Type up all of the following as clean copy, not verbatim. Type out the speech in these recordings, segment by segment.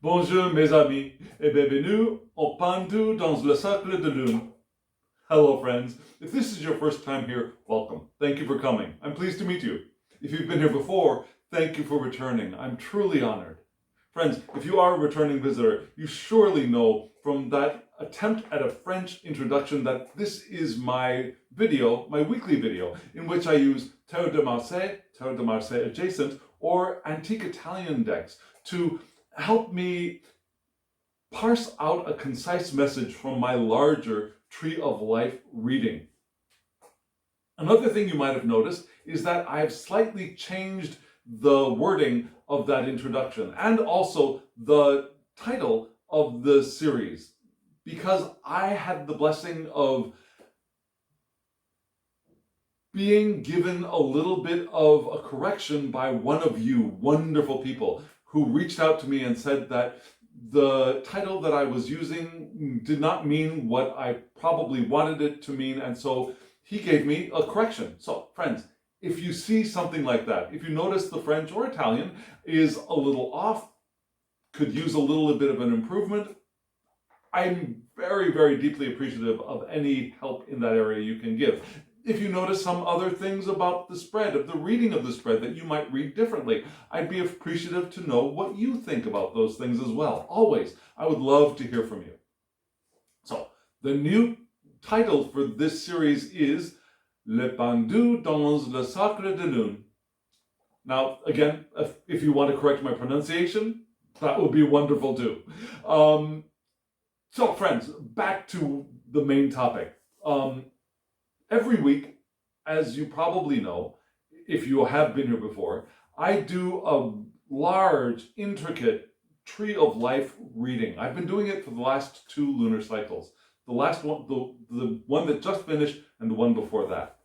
Bonjour mes amis et bienvenue au Pendu dans le cercle de Lune. Hello friends, if this is your first time here, welcome. Thank you for coming. I'm pleased to meet you. If you've been here before, thank you for returning. I'm truly honored. Friends, if you are a returning visitor, you surely know from that attempt at a French introduction that this is my video, my weekly video, in which I use Tarot de Marseille adjacent, or antique Italian decks to help me parse out a concise message from my larger Tree of Life reading. Another thing you might have noticed is that I've slightly changed the wording of that introduction and also the title of the series, because I had the blessing of being given a little bit of a correction by one of you wonderful people who reached out to me and said that the title that I was using did not mean what I probably wanted it to mean, and so he gave me a correction. So, friends, if you see something like that, if you notice the French or Italian is a little off, could use a little bit of an improvement, I'm very, very deeply appreciative of any help in that area you can give. If you notice some other things about the spread, of the reading of the spread that you might read differently, I'd be appreciative to know what you think about those things as well. Always, I would love to hear from you. So, the new title for this series is Le Pendu dans le cercle de Lune. Now, again, if you want to correct my pronunciation, that would be wonderful too. So, friends, back to the main topic. Every week, as you probably know, if you have been here before, I do a large, intricate Tree of Life reading. I've been doing it for the last 2 lunar cycles. The last one, the one that just finished, and the one before that.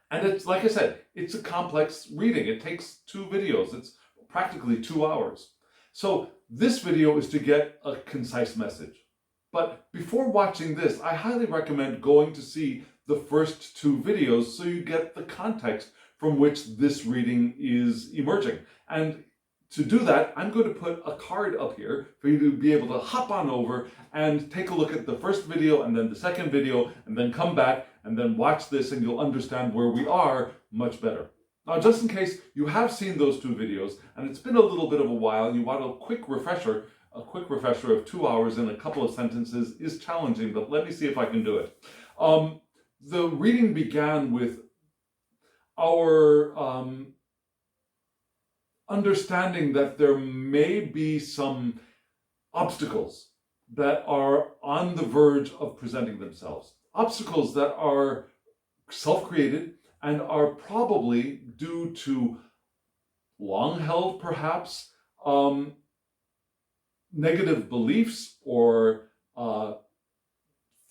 And it's, like I said, it's a complex reading. It takes 2 videos. It's practically 2 hours. So this video is to get a concise message. But before watching this, I highly recommend going to see the first 2 videos so you get the context from which this reading is emerging. And to do that, I'm going to put a card up here for you to be able to hop on over and take a look at the first video and then the second video, and then come back and then watch this, and you'll understand where we are much better. Now, just in case you have seen those 2 videos and it's been a little bit of a while and you want a quick refresher of 2 hours in a couple of sentences is challenging, but let me see if I can do it. The reading began with our understanding that there may be some obstacles that are on the verge of presenting themselves. Obstacles that are self-created and are probably due to long-held, perhaps, negative beliefs or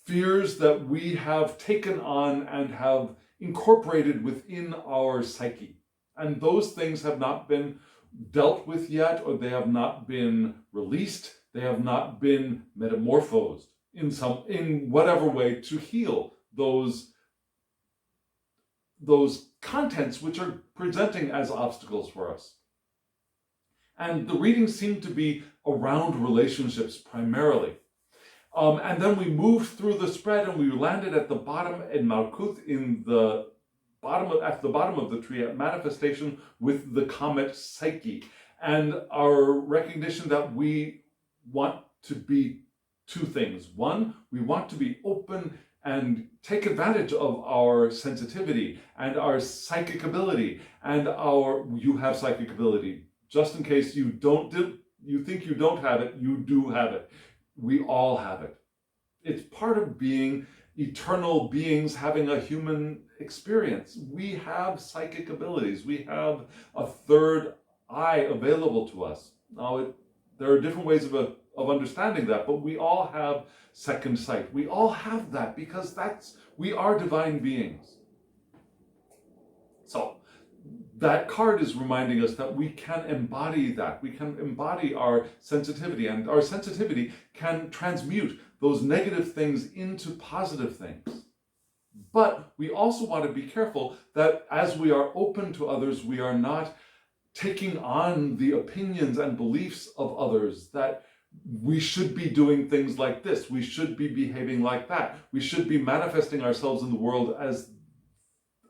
fears that we have taken on and have incorporated within our psyche. And those things have not been dealt with yet, or they have not been released, they have not been metamorphosed in whatever way to heal those contents which are presenting as obstacles for us. And the readings seem to be around relationships primarily. And then we moved through the spread and we landed at the bottom in Malkuth, at the bottom of the tree, at manifestation with the comet Psyche, and our recognition that we want to be 2 things. One, we want to be open and take advantage of our sensitivity and our psychic ability, and you have psychic ability. Just in case you think you don't have it, you do have it. We all have it. It's part of being eternal beings having a human experience. We have psychic abilities. We have a third eye available to us. Now, there are different ways of understanding that, but we all have second sight. We all have that because we are divine beings. So, that card is reminding us that we can embody that. We can embody our sensitivity, and our sensitivity can transmute those negative things into positive things. But we also want to be careful that as we are open to others, we are not taking on the opinions and beliefs of others, that we should be doing things like this, we should be behaving like that, we should be manifesting ourselves in the world as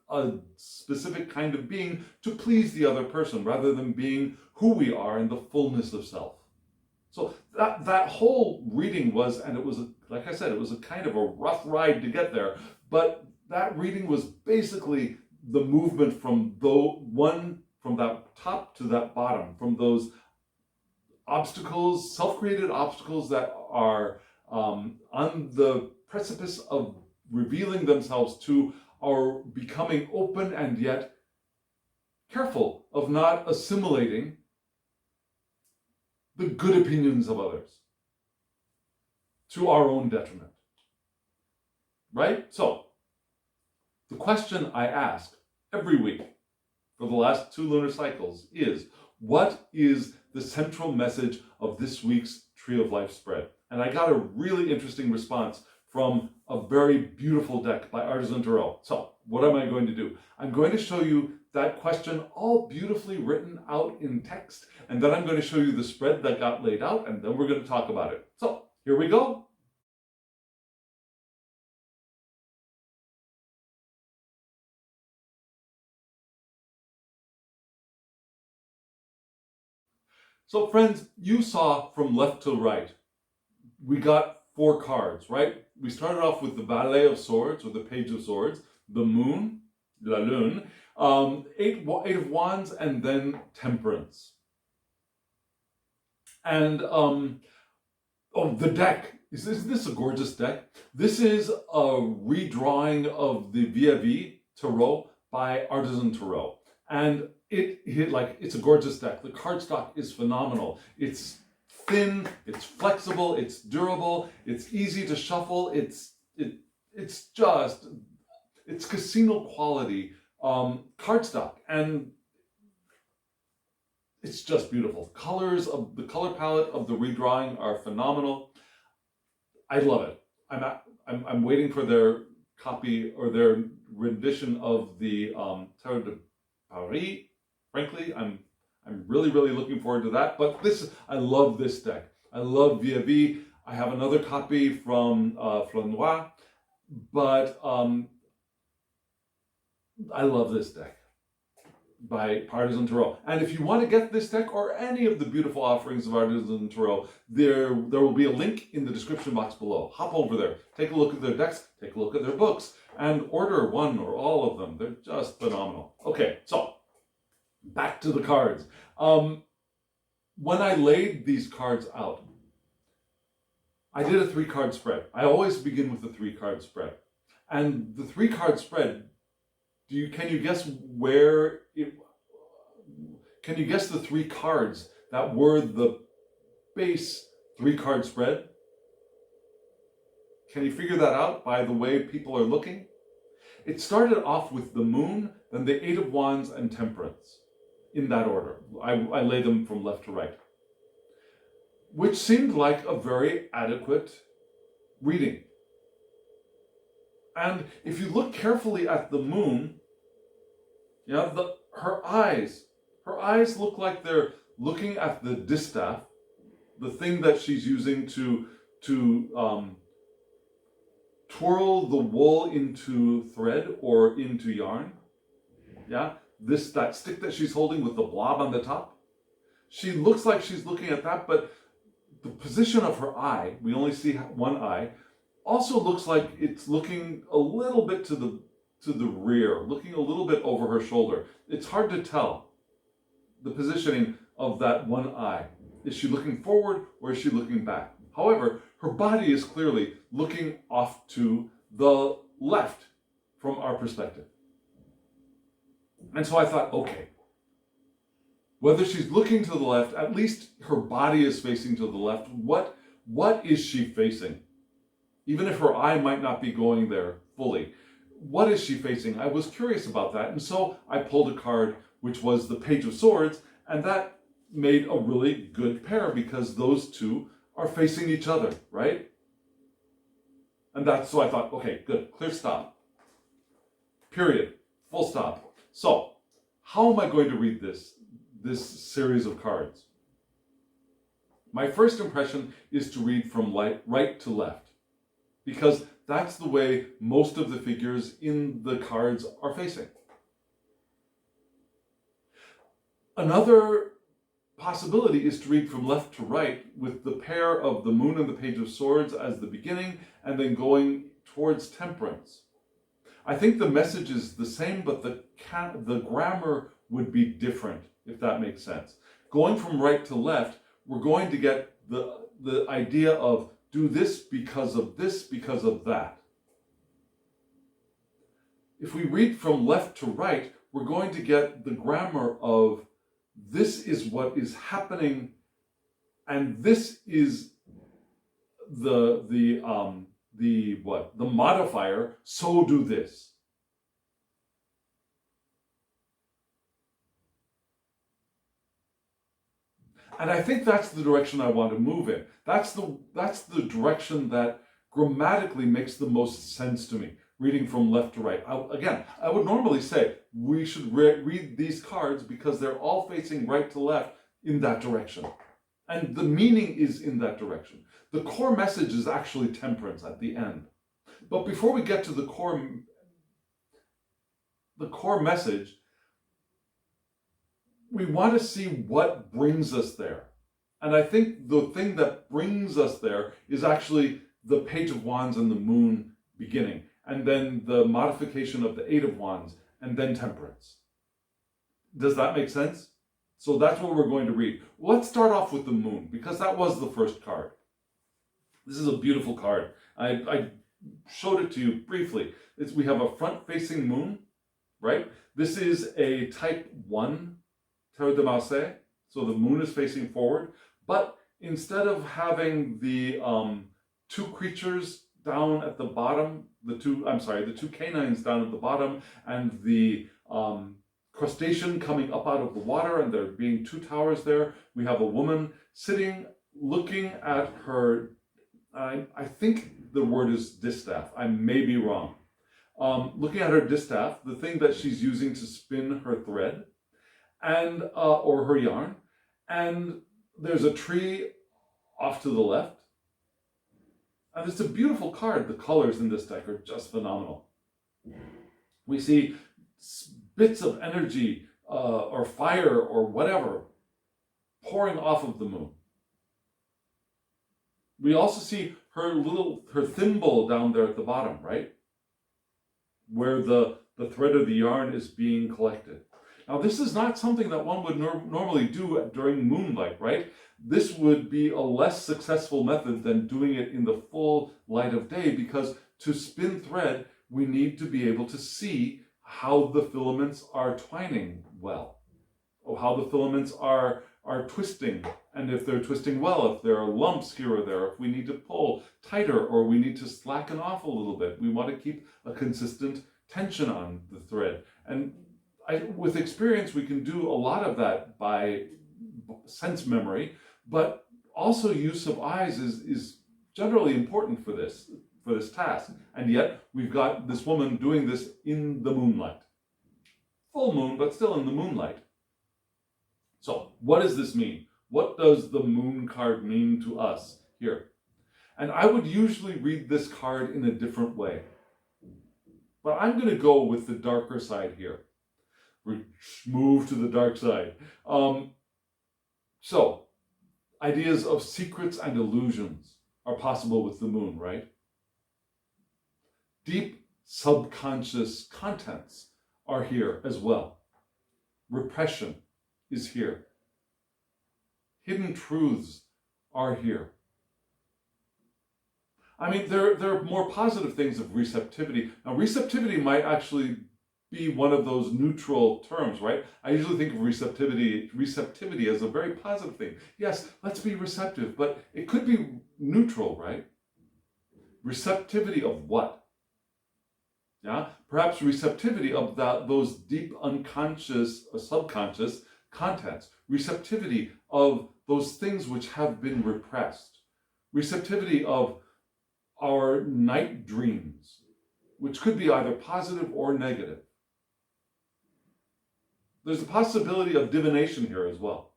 a specific kind of being to please the other person, rather than being who we are in the fullness of self. So that whole reading was, and it was, like I said, it was a kind of a rough ride to get there, but that reading was basically the movement from from that top to that bottom, from those obstacles, self-created obstacles that are on the precipice of revealing themselves, to our becoming open and yet careful of not assimilating the good opinions of others to our own detriment. Right? So, the question I ask every week for the last 2 lunar cycles is, what is the central message of this week's Tree of Life spread? And I got a really interesting response from a very beautiful deck by Artisan Tarot. So, what am I going to do? I'm going to show you that question all beautifully written out in text, and then I'm going to show you the spread that got laid out, and then we're going to talk about it. So, here we go. So friends, you saw from left to right, we got 4 cards, right? We started off with the Valet of Swords, or the Page of Swords, the Moon, la Lune, 8 of Wands, and then Temperance. And, oh, the deck. Isn't this a gorgeous deck? This is a redrawing of the Vieville Tarot by Artisan Tarot. And it's a gorgeous deck. The cardstock is phenomenal. It's thin, it's flexible, it's durable, it's easy to shuffle. It's casino quality cardstock, and it's just beautiful. The color palette of the redrawing are phenomenal. I love it. I'm waiting for their copy or their rendition of the Tarot de Marseille. Frankly, I'm really looking forward to that. But I love this deck. I love Vieville. I have another copy from Flanois, but I love this deck by Artisan Tarot. And if you want to get this deck or any of the beautiful offerings of Artisan Tarot, there will be a link in the description box below. Hop over there, take a look at their decks, take a look at their books, and order one or all of them. They're just phenomenal. Okay, so back to the cards. When I laid these cards out, I did a 3-card spread. I always begin with a 3-card spread. And the 3-card spread, can you guess can you guess the 3 cards that were the base 3-card spread? Can you figure that out by the way people are looking? It started off with the Moon, then the 8 of Wands, and Temperance. In that order. I lay them from left to right. Which seemed like a very adequate reading. And if you look carefully at the Moon, her eyes look like they're looking at the distaff, the thing that she's using to twirl the wool into thread or into yarn. Yeah, that stick that she's holding with the blob on the top. She looks like she's looking at that, but the position of her eye, we only see one eye, also looks like it's looking a little bit to the rear, looking a little bit over her shoulder. It's hard to tell the positioning of that one eye. Is she looking forward or is she looking back? However, her body is clearly looking off to the left from our perspective. And so I thought, okay, whether she's looking to the left, at least her body is facing to the left. What is she facing? Even if her eye might not be going there fully, what is she facing? I was curious about that, and so I pulled a card, which was the Page of Swords, and that made a really good pair because those two are facing each other, right? And so I thought, okay, good, clear stop. Period. Full stop. So, how am I going to read this this series of cards. My first impression is to read from right to left, because that's the way most of the figures in the cards are facing. Another possibility is to read from left to right with the pair of the Moon and the Page of Swords as the beginning, and then going towards Temperance. I think the message is the same, but the grammar would be different, if that makes sense. Going from right to left, we're going to get the idea of do this, because of that. If we read from left to right, we're going to get the grammar of this is what is happening, and this is the modifier, so do this. And I think that's the direction I want to move in. That's the direction that grammatically makes the most sense to me, reading from left to right. I would normally say we should read these cards because they're all facing right to left in that direction. And the meaning is in that direction. The core message is actually Temperance at the end. But before we get to the core message, we want to see what brings us there. And I think the thing that brings us there is actually the Page of Wands and the Moon beginning, and then the modification of the Eight of Wands, and then Temperance. Does that make sense? So that's what we're going to read. Let's start off with the Moon, because that was the first card. This is a beautiful card. I showed it to you briefly. We have a front-facing moon, right? This is a type 1 Tarot de Marseille, so the moon is facing forward. But instead of having the two creatures down at the bottom, the two canines down at the bottom, and the crustacean coming up out of the water, and there being two towers there, we have a woman sitting, looking at her, I think the word is distaff, I may be wrong. Looking at her distaff, the thing that she's using to spin her thread, and or her yarn, and there's a tree off to the left. And it's a beautiful card. The colors in this deck are just phenomenal. We see bits of energy or fire or whatever pouring off of the moon. We also see her thimble down there at the bottom, right? Where the thread of the yarn is being collected. Now, this is not something that one would normally do during moonlight, right? This would be a less successful method than doing it in the full light of day, because to spin thread, we need to be able to see how the filaments are twining well, or how the filaments are twisting, and if they're twisting well, if there are lumps here or there, if we need to pull tighter or we need to slacken off a little bit. We want to keep a consistent tension on the thread. And with experience, we can do a lot of that by sense memory, but also use of eyes is generally important for this task. And yet we've got this woman doing this in the moonlight. Full moon, but still in the moonlight. So what does this mean? What does the moon card mean to us here? And I would usually read this card in a different way. But I'm going to go with the darker side here. We move to the dark side. So, ideas of secrets and illusions are possible with the moon, right? Deep subconscious contents are here as well. Repression is here. Hidden truths are here. I mean, there are more positive things of receptivity. Now, receptivity might actually be one of those neutral terms, right? I usually think of receptivity as a very positive thing. Yes, let's be receptive, but it could be neutral, right? Receptivity of what? Yeah, perhaps receptivity of those deep unconscious or subconscious contents. Receptivity of those things which have been repressed. Receptivity of our night dreams, which could be either positive or negative. There's a possibility of divination here as well.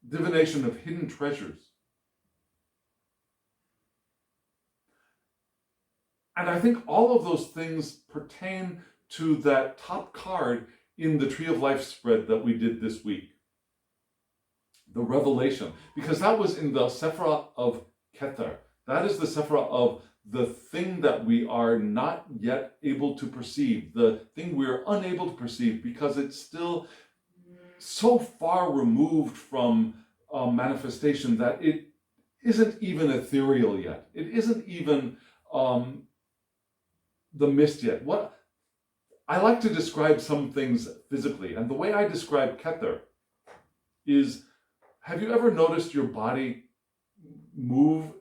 Divination of hidden treasures. And I think all of those things pertain to that top card in the Tree of Life spread that we did this week. The revelation. Because that was in the Sephirah of Kether. That is the Sephirah of the thing that we are not yet able to perceive. The thing we are unable to perceive because it's still so far removed from manifestation that it isn't even ethereal yet. It isn't even the mist yet. What I like to describe some things physically, and the way I describe Kether is, have you ever noticed your body move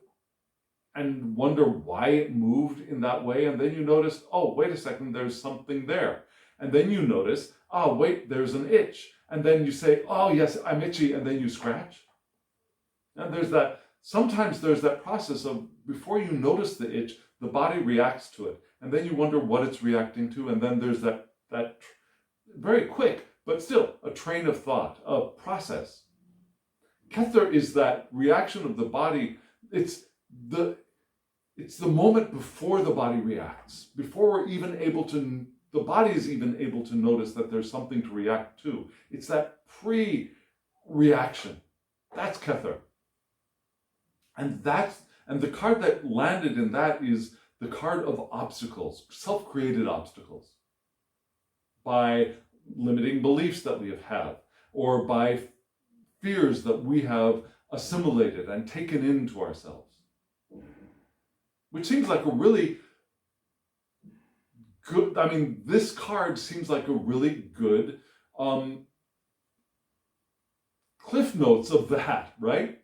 and wonder why it moved in that way? And then you notice, oh, wait a second, there's something there. And then you notice, oh, wait, there's an itch. And then you say, oh, yes, I'm itchy. And then you scratch. And there's that, sometimes there's that process of, before you notice the itch, the body reacts to it. And then you wonder what it's reacting to. And then there's that very quick, but still a train of thought, a process. Kether is that reaction of the body. It's the moment before the body reacts, before we're even able to, the body is even able to notice that there's something to react to. It's that pre-reaction. That's Kether. And the card that landed in that is the card of obstacles, self-created obstacles, by limiting beliefs that we have had, or by fears that we have assimilated and taken into ourselves. Which seems like a really good, I mean, this card seems like a really good cliff notes of that, right?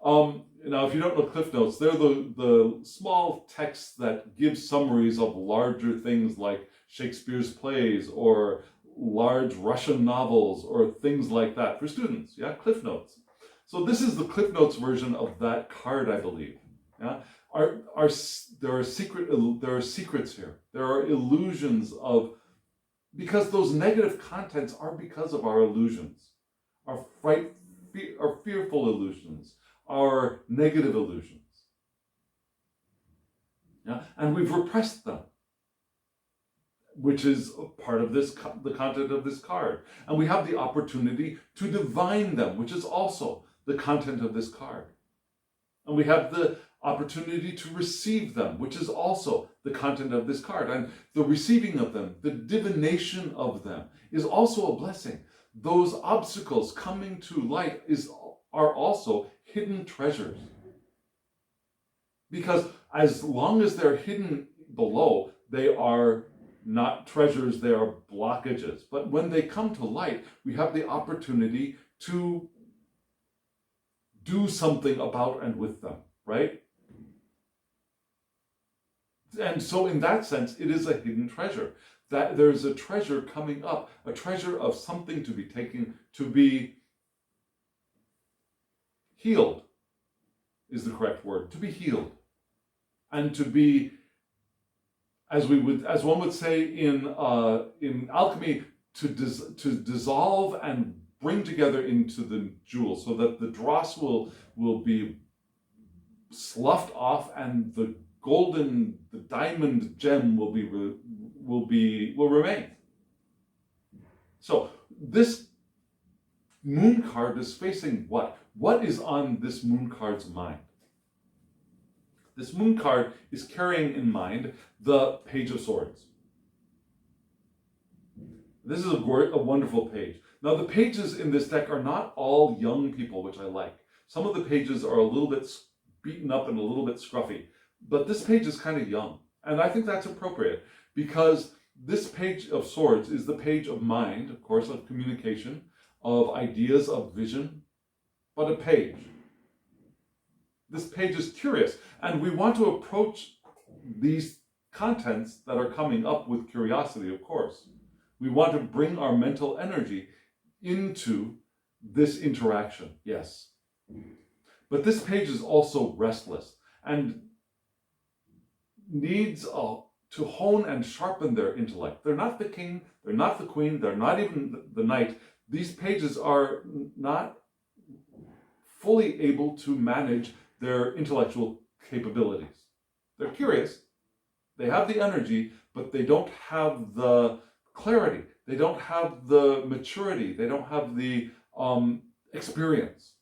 Now, if you don't know Cliff Notes, they're the small texts that give summaries of larger things like Shakespeare's plays or large Russian novels or things like that for students. Yeah, Cliff Notes. So this is the Cliff Notes version of that card, I believe. Yeah, there are secrets here. There are illusions of, because those negative contents are because of our illusions, our fearful illusions, our negative illusions. Yeah? And we've repressed them, which is part of this, the content of this card. And we have the opportunity to divine them, which is also the content of this card. And we have the opportunity to receive them, which is also the content of this card. And the receiving of them, the divination of them, is also a blessing. Those obstacles coming to light are also hidden treasures. Because as long as they're hidden below, they are not treasures, they are blockages. But when they come to light, we have the opportunity to do something about and with them, right? And so in that sense, it is a hidden treasure. That there's a treasure coming up, a treasure of something to be taken, to be healed is the correct word, to be healed. And to be, as one would say in alchemy, to dissolve and bring together into the jewel, so that the dross will be sloughed off, and the diamond gem will remain. So this moon card is facing what? What is on this moon card's mind? This moon card is carrying in mind the Page of Swords. This is a wonderful page. Now, the pages in this deck are not all young people, which I like. Some of the pages are a little bit beaten up and a little bit scruffy, but this page is kind of young. And I think that's appropriate, because this Page of Swords is the page of mind, of course, of communication, of ideas, of vision, but a page. This page is curious, and we want to approach these contents that are coming up with curiosity, of course. We want to bring our mental energy into this interaction, yes. But this page is also restless and needs to hone and sharpen their intellect. They're not the king, they're not the queen, they're not even the knight. These pages are not fully able to manage their intellectual capabilities. They're curious, they have the energy, but they don't have the clarity, they don't have the maturity, they don't have the experience.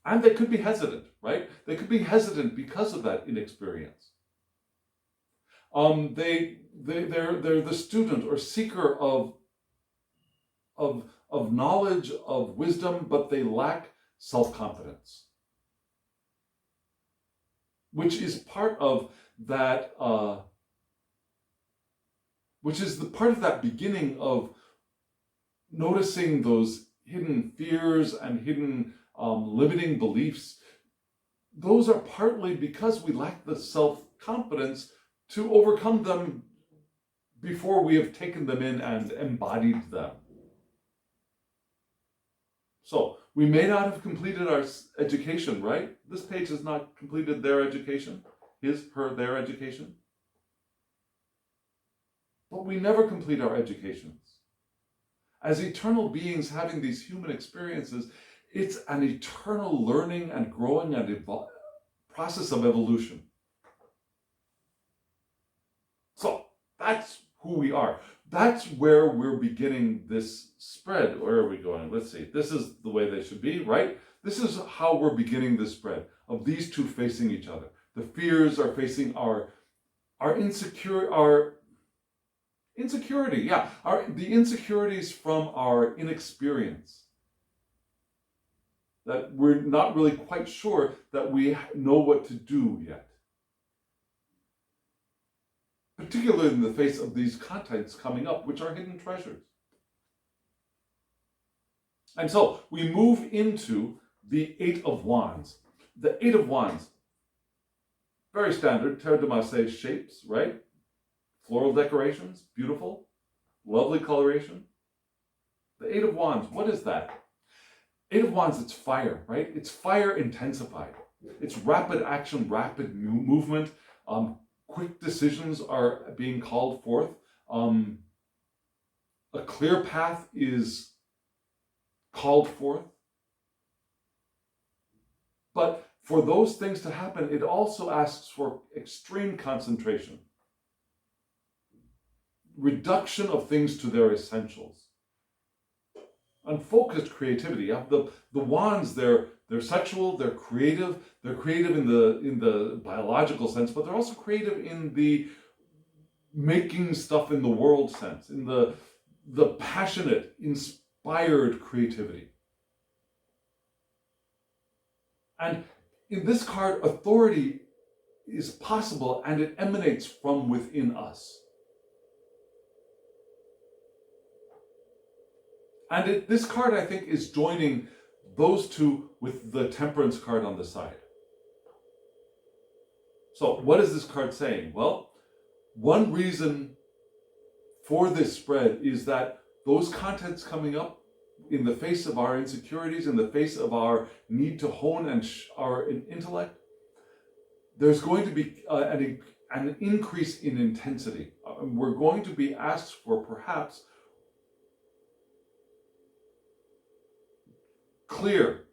And they could be hesitant, right? They could be hesitant because of that inexperience. They're the student or seeker of knowledge, of wisdom, but they lack self-confidence, which is part of that. Which is the part of that beginning of noticing those hidden fears and hidden limiting beliefs. Those are partly because we lack the self-confidence to overcome them before we have taken them in and embodied them. So, we may not have completed our education, right? This page has not completed their education, their education. But we never complete our educations. As eternal beings having these human experiences, it's an eternal learning and growing and process of evolution. So that's who we are. That's where we're beginning this spread. Where are we going? Let's see. This is the way they should be, right? This is how we're beginning this spread of these two facing each other. The fears are facing our insecurity, yeah. The insecurities from our inexperience. That we're not really quite sure that we know what to do yet. Particularly in the face of these contents coming up, which are hidden treasures. And so we move into the Eight of Wands. The Eight of Wands, very standard Tarot de Marseille shapes, right? Floral decorations, beautiful, lovely coloration. The Eight of Wands, what is that? Eight of Wands, it's fire, right? It's fire intensified. It's rapid action, rapid movement. Quick decisions are being called forth. A clear path is called forth. But for those things to happen, it also asks for extreme concentration. Reduction of things to their essentials. Unfocused creativity. You have the wands, they're sexual, they're creative in the biological sense, but they're also creative in the making stuff in the world sense, in the passionate, inspired creativity. And in this card, authority is possible and it emanates from within us. And this card, I think, is joining those two with the Temperance card on the side. So what is this card saying? Well, one reason for this spread is that those contents coming up in the face of our insecurities, in the face of our need to hone our intellect, there's going to be an increase in intensity. We're going to be asked for perhaps clear,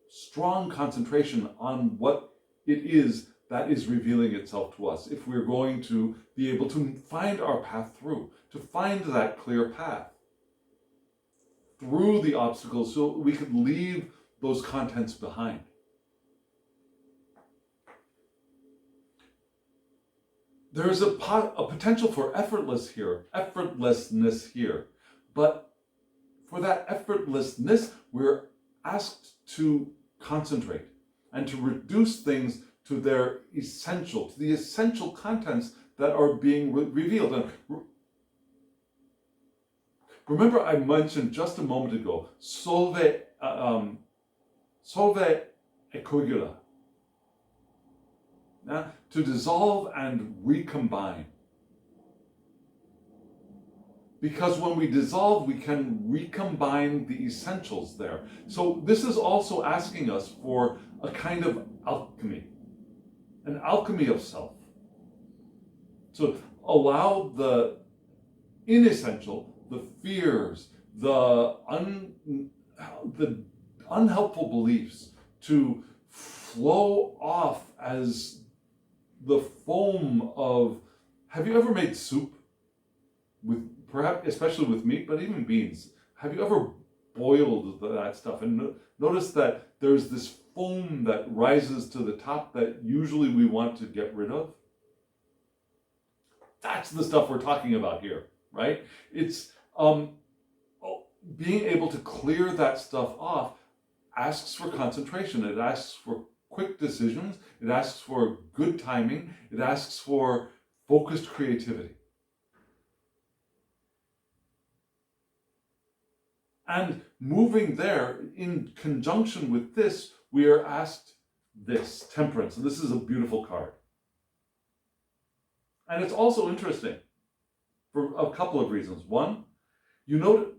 strong concentration on what it is that is revealing itself to us, if we're going to be able to find our path through, to find that clear path through the obstacles so we could leave those contents behind. There's a potential for effortlessness here, but for that effortlessness, we're asked to concentrate and to reduce things to their essential, to the essential contents that are being revealed. And remember, I mentioned just a moment ago, solve et coagula, to dissolve and recombine. Because when we dissolve, we can recombine the essentials there. So this is also asking us for a kind of alchemy, an alchemy of self. So allow the inessential, the fears, the unhelpful beliefs to flow off as the foam of. Have you ever made soup with, perhaps especially with meat, but even beans? Have you ever boiled that stuff and notice that there's this foam that rises to the top that usually we want to get rid of? That's the stuff we're talking about here, right? It's being able to clear that stuff off asks for concentration. It asks for quick decisions. It asks for good timing. It asks for focused creativity. And moving there, in conjunction with this, we are asked this, temperance. And this is a beautiful card. And it's also interesting for a couple of reasons. One, you know,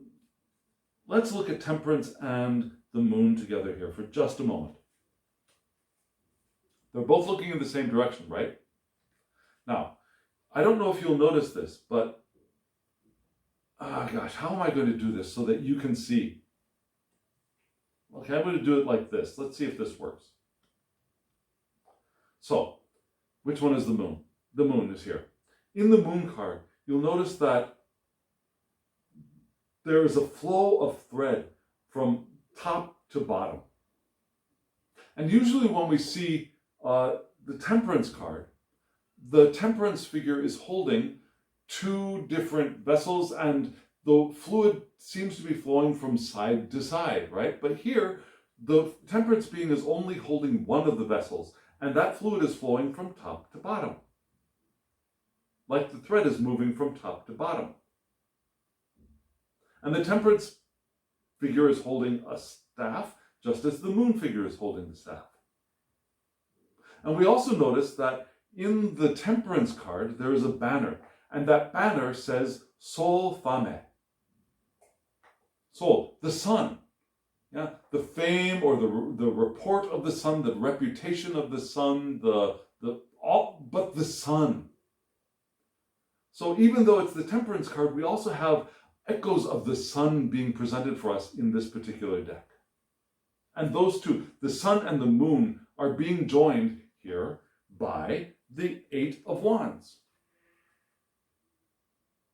let's look at temperance and the moon together here for just a moment. They're both looking in the same direction, right? Now, I don't know if you'll notice this, but gosh, how am I going to do this so that you can see? Okay, I'm going to do it like this. Let's see if this works. So, which one is the moon? The moon is here. In the moon card, you'll notice that there is a flow of thread from top to bottom. And usually when we see the temperance card, the temperance figure is holding two different vessels and the fluid seems to be flowing from side to side, right? But here, the temperance being is only holding one of the vessels and that fluid is flowing from top to bottom. Like the thread is moving from top to bottom. And the temperance figure is holding a staff, just as the moon figure is holding the staff. And we also notice that in the temperance card, there is a banner, and that banner says Sol Fame. Sol, the sun. Yeah, the fame or the report of the sun, the reputation of the sun, but the sun. So even though it's the temperance card, we also have echoes of the sun being presented for us in this particular deck. And those two, the sun and the moon, are being joined here by the Eight of Wands.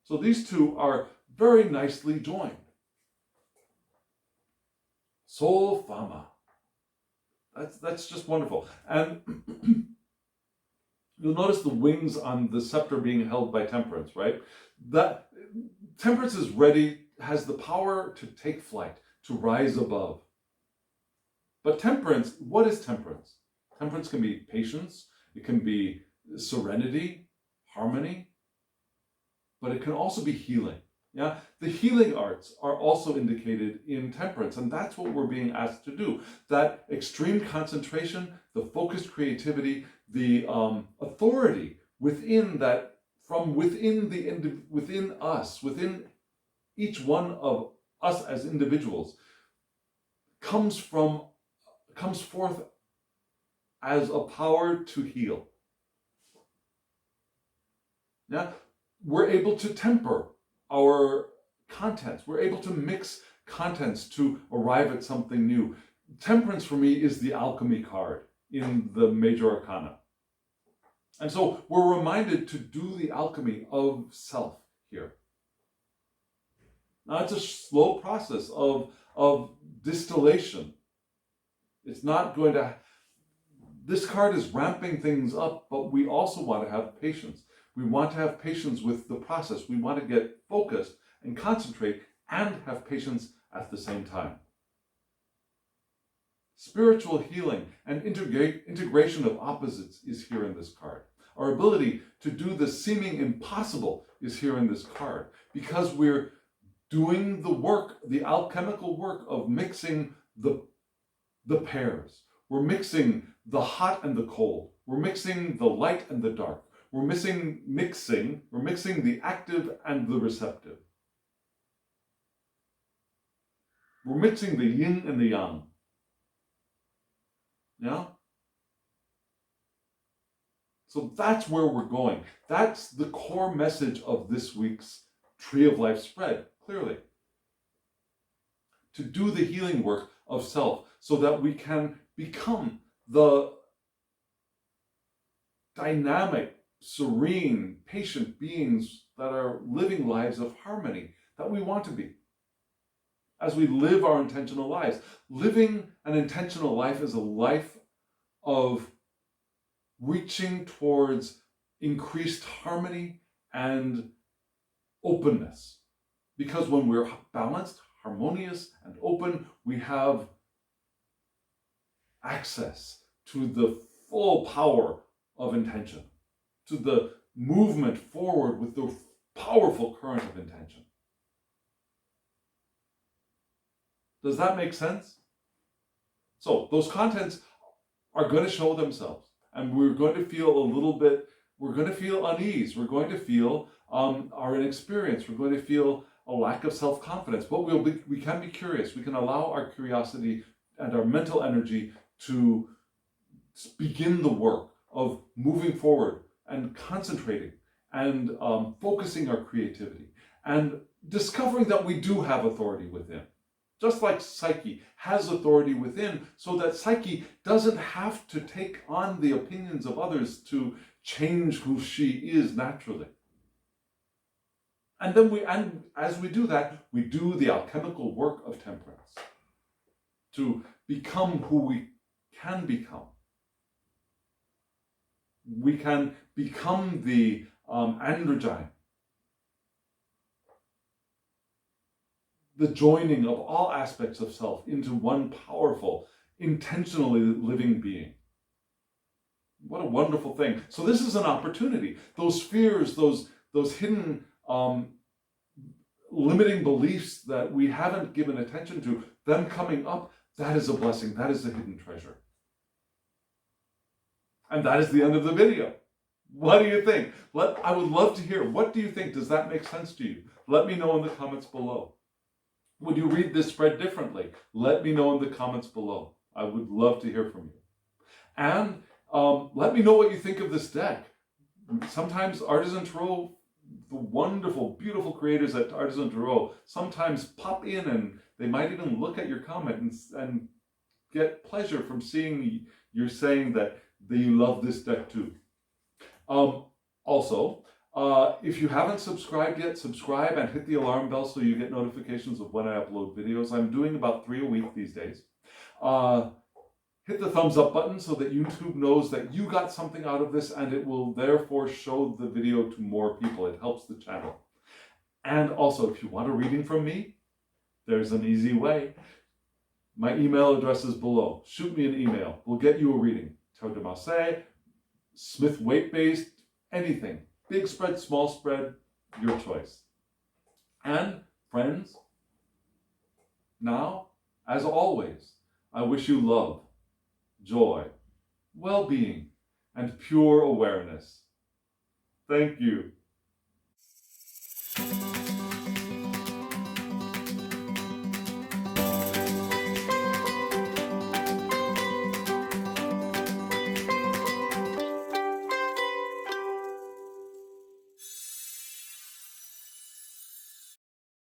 So these two are very nicely joined. Sol Fama. That's just wonderful. And you'll notice the wings on the scepter being held by temperance, right? That temperance is ready, has the power to take flight, to rise above. But temperance, what is temperance? Temperance can be patience, it can be serenity, harmony, but it can also be healing. Yeah, the healing arts are also indicated in temperance, and that's what we're being asked to do. That extreme concentration, the focused creativity, the authority within that, from within us, within each one of us as individuals, comes forth as a power to heal. Yeah, we're able to temper our contents. We're able to mix contents to arrive at something new. Temperance for me is the alchemy card in the major arcana. And so we're reminded to do the alchemy of self here. Now it's a slow process of distillation. It's not going to, this card is ramping things up, but we also want to have patience. We want to have patience with the process. We want to get focused and concentrate and have patience at the same time. Spiritual healing and integration of opposites is here in this card. Our ability to do the seeming impossible is here in this card because we're doing the work, the alchemical work of mixing the pairs. We're mixing the hot and the cold. We're mixing the light and the dark. We're mixing the active and the receptive. We're mixing the yin and the yang. Yeah? So that's where we're going. That's the core message of this week's Tree of Life spread, clearly. To do the healing work of self so that we can become the dynamic, serene, patient beings that are living lives of harmony that we want to be as we live our intentional lives. Living an intentional life is a life of reaching towards increased harmony and openness. Because when we're balanced, harmonious, and open, we have access to the full power of intention, to the movement forward with the powerful current of intention. Does that make sense? So those contents are going to show themselves, and we're going to feel we're going to feel unease, we're going to feel our inexperience, we're going to feel a lack of self-confidence, but we can be curious. We can allow our curiosity and our mental energy to begin the work of moving forward and concentrating and focusing our creativity and discovering that we do have authority within. Just like Psyche has authority within, so that Psyche doesn't have to take on the opinions of others to change who she is naturally. And then as we do that, we do the alchemical work of temperance to become who we can become. We can become the androgyne, the joining of all aspects of self into one powerful, intentionally living being. What a wonderful thing. So this is an opportunity. Those fears, those hidden limiting beliefs that we haven't given attention to, them coming up, that is a blessing. That is a hidden treasure. And that is the end of the video. What do you think? I would love to hear. What do you think? Does that make sense to you? Let me know in the comments below. Would you read this spread differently? Let me know in the comments below. I would love to hear from you. And let me know what you think of this deck. Sometimes Artisan Tarot, the wonderful, beautiful creators at Artisan Tarot, sometimes pop in and they might even look at your comment and get pleasure from seeing you're saying that you love this deck too. Also, if you haven't subscribed yet, subscribe and hit the alarm bell so you get notifications of when I upload videos. I'm doing about 3 a week these days. Hit the thumbs up button so that YouTube knows that you got something out of this, and it will therefore show the video to more people. It helps the channel. And also, if you want a reading from me, there's an easy way. My email address is below. Shoot me an email. We'll get you a reading. Tarot de Marseille, Smith weight-based, anything. Big spread, small spread, your choice. And friends, now, as always, I wish you love, joy, well-being, and pure awareness. Thank you.